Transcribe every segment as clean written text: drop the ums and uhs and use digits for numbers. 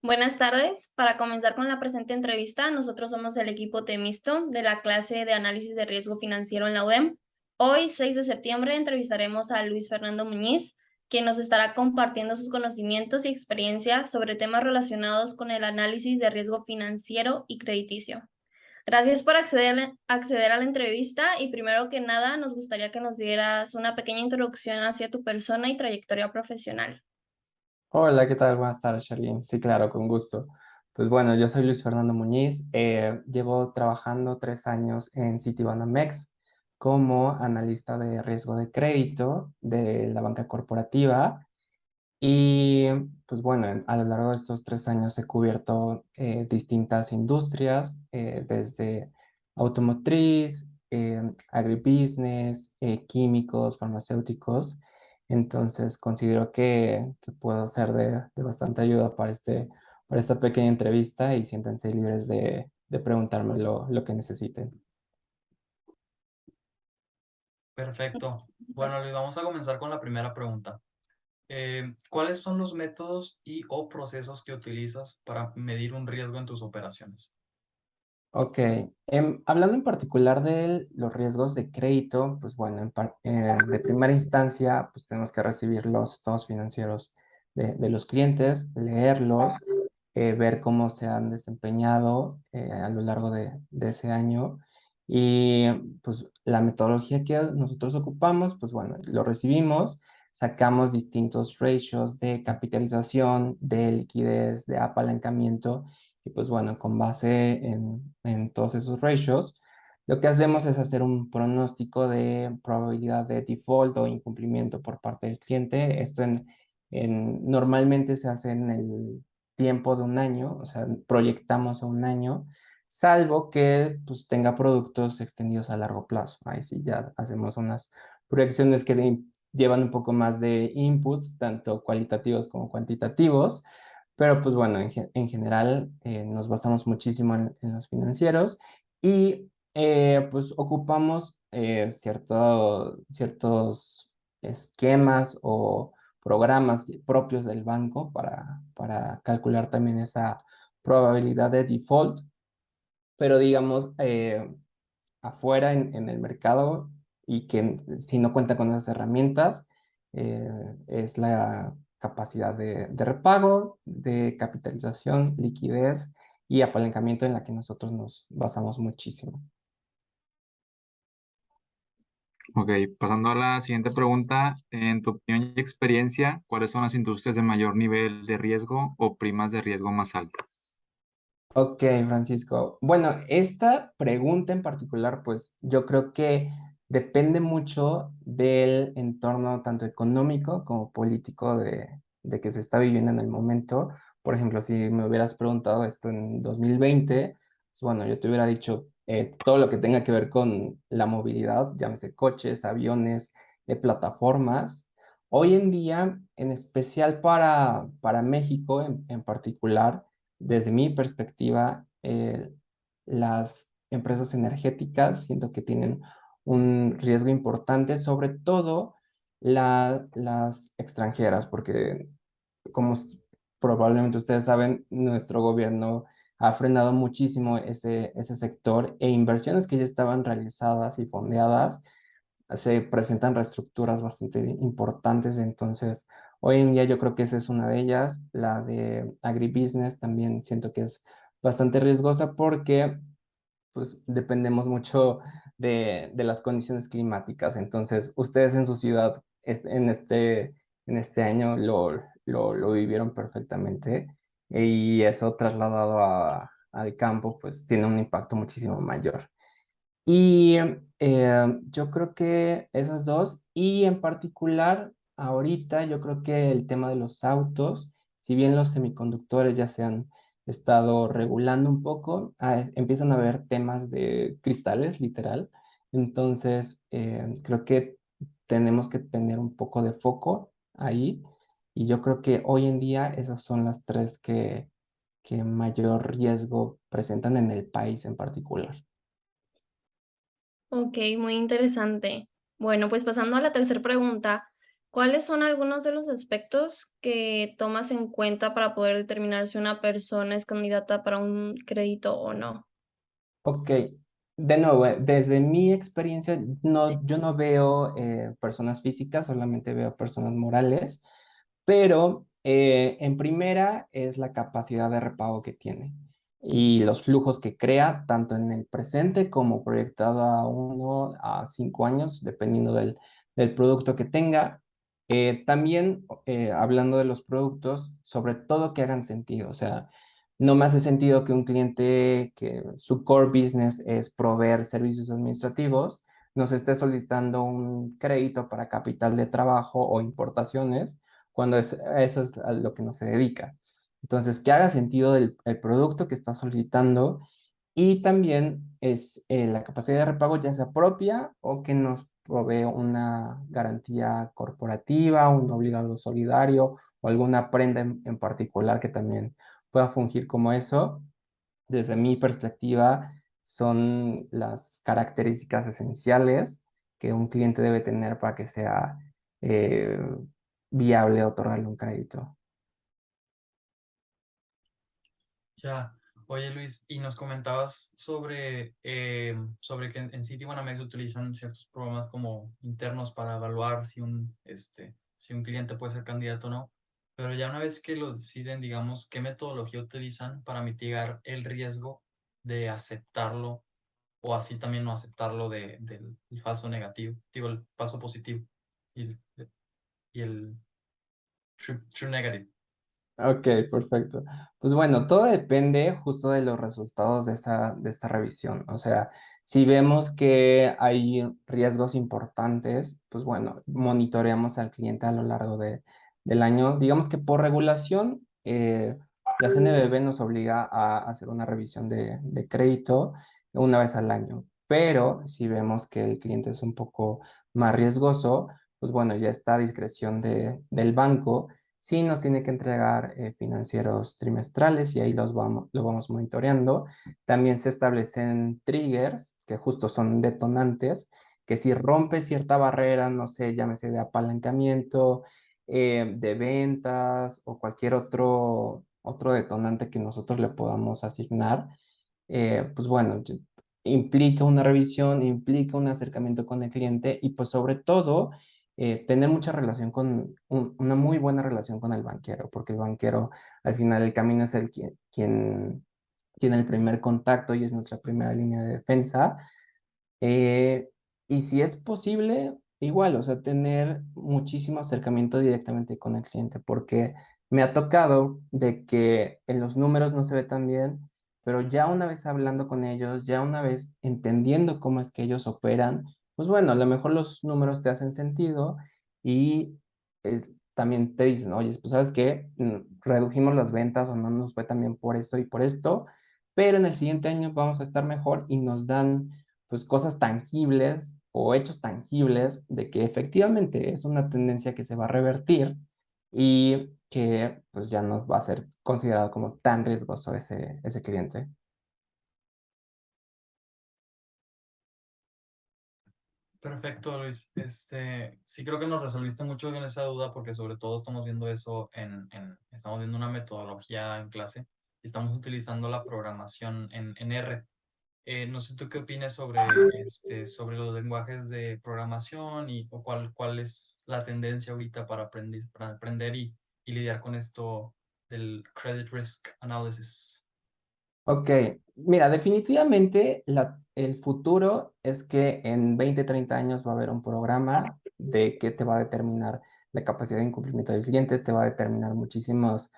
Buenas tardes. Para comenzar con la presente entrevista, nosotros somos el equipo Temisto de la clase de análisis de riesgo financiero en la UDEM. Hoy, 6 de septiembre, entrevistaremos a Luis Fernando Muñiz, quien nos estará compartiendo sus conocimientos y experiencia sobre temas relacionados con el análisis de riesgo financiero y crediticio. Gracias por acceder a la entrevista y primero que nada nos gustaría que nos dieras una pequeña introducción hacia tu persona y trayectoria profesional. Hola, ¿qué tal? Buenas tardes, Charlene. Sí, claro, con gusto. Pues bueno, yo soy Luis Fernando Muñiz. Llevo trabajando 3 años en Citibanamex como analista de riesgo de crédito de la banca corporativa. Y pues bueno, a lo largo de estos 3 años he cubierto distintas industrias, desde automotriz, agribusiness, químicos, farmacéuticos. Entonces considero que puedo ser de bastante ayuda para esta pequeña entrevista y siéntanse libres de preguntarme lo que necesiten. Perfecto. Bueno, Luis, vamos a comenzar con la primera pregunta. ¿Cuáles son los métodos y o procesos que utilizas para medir un riesgo en tus operaciones? Ok, hablando en particular de los riesgos de crédito, pues bueno, de primera instancia, pues tenemos que recibir los estados financieros de los clientes, leerlos, ver cómo se han desempeñado a lo largo de ese año y pues la metodología que nosotros ocupamos, pues bueno, lo recibimos, sacamos distintos ratios de capitalización, de liquidez, de apalancamiento y pues bueno, con base en todos esos ratios, lo que hacemos es hacer un pronóstico de probabilidad de default o incumplimiento por parte del cliente. Esto normalmente se hace en el tiempo de un año, o sea, proyectamos a un año, salvo que pues, tenga productos extendidos a largo plazo. Ahí sí ya hacemos unas proyecciones que llevan un poco más de inputs, tanto cualitativos como cuantitativos. Pero pues bueno, en general nos basamos muchísimo en los financieros y pues ocupamos ciertos esquemas o programas propios del banco para calcular también esa probabilidad de default, pero digamos, afuera en el mercado y que si no cuenta con esas herramientas, es la capacidad de repago, de capitalización, liquidez y apalancamiento en la que nosotros nos basamos muchísimo. Ok, pasando a la siguiente pregunta, en tu opinión y experiencia, ¿cuáles son las industrias de mayor nivel de riesgo o primas de riesgo más altas? Ok, Francisco. Bueno, esta pregunta en particular, pues yo creo que depende mucho del entorno tanto económico como político de que se está viviendo en el momento. Por ejemplo, si me hubieras preguntado esto en 2020, pues bueno, yo te hubiera dicho todo lo que tenga que ver con la movilidad, llámese coches, aviones, plataformas. Hoy en día, en especial para México en particular, desde mi perspectiva, las empresas energéticas siento que tienen un riesgo importante, sobre todo las extranjeras, porque como probablemente ustedes saben, nuestro gobierno ha frenado muchísimo ese sector e inversiones que ya estaban realizadas y fondeadas se presentan reestructuras bastante importantes, entonces hoy en día yo creo que esa es una de ellas, la de agribusiness también siento que es bastante riesgosa porque pues dependemos mucho de las condiciones climáticas, entonces ustedes en su ciudad en este año lo vivieron perfectamente y eso trasladado al campo pues tiene un impacto muchísimo mayor. Y yo creo que esas dos, y en particular, ahorita yo creo que el tema de los autos, si bien los semiconductores ya se han estado regulando un poco, empiezan a haber temas de cristales, literal. Entonces, creo que tenemos que tener un poco de foco ahí. Y yo creo que hoy en día esas son las tres que mayor riesgo presentan en el país en particular. Ok, muy interesante. Bueno, pues pasando a la tercera pregunta, ¿Cuáles son algunos de los aspectos que tomas en cuenta para poder determinar si una persona es candidata para un crédito o no? Ok, de nuevo, desde mi experiencia, no, yo no veo personas físicas, solamente veo personas morales, pero en primera es la capacidad de repago que tiene y los flujos que crea, tanto en el presente como proyectado a 1 a 5 años, dependiendo del producto que tenga. También hablando de los productos, sobre todo que hagan sentido, o sea, no me hace sentido que un cliente que su core business es proveer servicios administrativos nos esté solicitando un crédito para capital de trabajo o importaciones cuando eso es a lo que no se dedica. Entonces, que haga sentido el producto que está solicitando y también es la capacidad de repago ya sea propia o que nos provee una garantía corporativa, un obligado solidario o alguna prenda en particular que también pueda fungir como eso. Desde mi perspectiva, son las características esenciales que un cliente debe tener para que sea eh, viable otorgarle un crédito. Ya. Oye, Luis, y nos comentabas sobre que en Citibanamex utilizan ciertos programas como internos para evaluar si un cliente puede ser candidato o no. Pero ya una vez que lo deciden, digamos, ¿qué metodología utilizan para mitigar el riesgo de aceptarlo o así también no aceptarlo del falso negativo, digo, el falso positivo y el true negative? Ok, perfecto. Pues bueno, todo depende justo de los resultados de esta revisión. O sea, si vemos que hay riesgos importantes, pues bueno, monitoreamos al cliente a lo largo del año. Digamos que por regulación, la CNBV nos obliga a hacer una revisión de crédito una vez al año. Pero si vemos que el cliente es un poco más riesgoso, pues bueno, ya está a discreción del banco. Sí, nos tiene que entregar financieros trimestrales y ahí lo vamos monitoreando. También se establecen triggers, que justo son detonantes, que si rompe cierta barrera, no sé, llámese de apalancamiento, de ventas o cualquier otro detonante que nosotros le podamos asignar, pues bueno, implica una revisión, implica un acercamiento con el cliente y pues sobre todo tener mucha relación una muy buena relación con el banquero, porque el banquero al final el camino es quien tiene el primer contacto y es nuestra primera línea de defensa. Eh, y si es posible, igual, o sea, tener muchísimo acercamiento directamente con el cliente, porque me ha tocado de que en los números no se ve tan bien, pero ya una vez hablando con ellos, ya una vez entendiendo cómo es que ellos operan, pues bueno, a lo mejor los números te hacen sentido y también te dicen, oye, pues sabes qué, redujimos las ventas o no nos fue tan bien por esto y por esto, pero en el siguiente año vamos a estar mejor y nos dan pues cosas tangibles o hechos tangibles de que efectivamente es una tendencia que se va a revertir y que pues ya no va a ser considerado como tan riesgoso ese cliente. Perfecto, Luis. Sí creo que nos resolviste mucho en esa duda porque sobre todo estamos viendo eso estamos viendo una metodología en clase y estamos utilizando la programación en R. No sé tú qué opinas sobre los lenguajes de programación o cuál es la tendencia ahorita para aprender y lidiar con esto del credit risk analysis. Ok, mira, definitivamente el futuro es que en 20 30 años va a haber un programa de que te va a determinar la capacidad de incumplimiento del cliente, te va a determinar muchísimos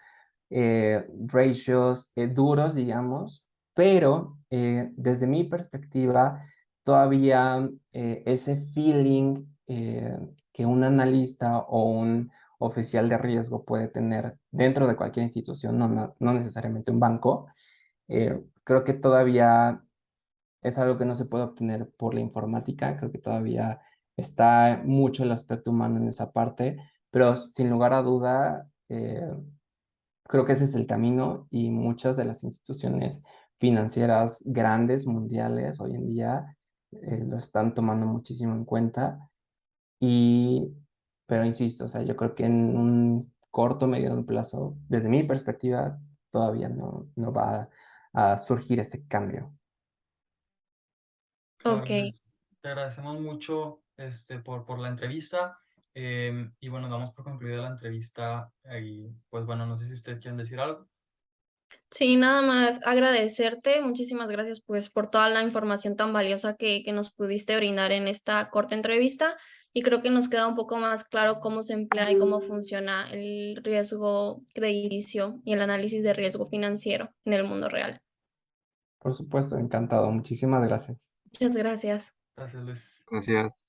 ratios duros, digamos, pero desde mi perspectiva, todavía ese feeling que un analista o un oficial de riesgo puede tener dentro de cualquier institución, no necesariamente un banco, creo que todavía es algo que no se puede obtener por la informática, creo que todavía está mucho el aspecto humano en esa parte, pero sin lugar a duda, creo que ese es el camino y muchas de las instituciones financieras grandes, mundiales, hoy en día lo están tomando muchísimo en cuenta y pero insisto, o sea, yo creo que en un corto, mediano plazo, desde mi perspectiva, todavía no va a surgir ese cambio. Claro, Ok, Luis. Te agradecemos mucho por la entrevista. Y bueno, damos por concluida la entrevista. Y pues bueno, no sé si ustedes quieren decir algo. sí, nada más agradecerte. Muchísimas gracias pues por toda la información tan valiosa que nos pudiste brindar en esta corta entrevista y creo que nos queda un poco más claro cómo se emplea y cómo funciona el riesgo crediticio y el análisis de riesgo financiero en el mundo real. Por supuesto, encantado. Muchísimas gracias. Muchas gracias. Gracias, Luis. Gracias.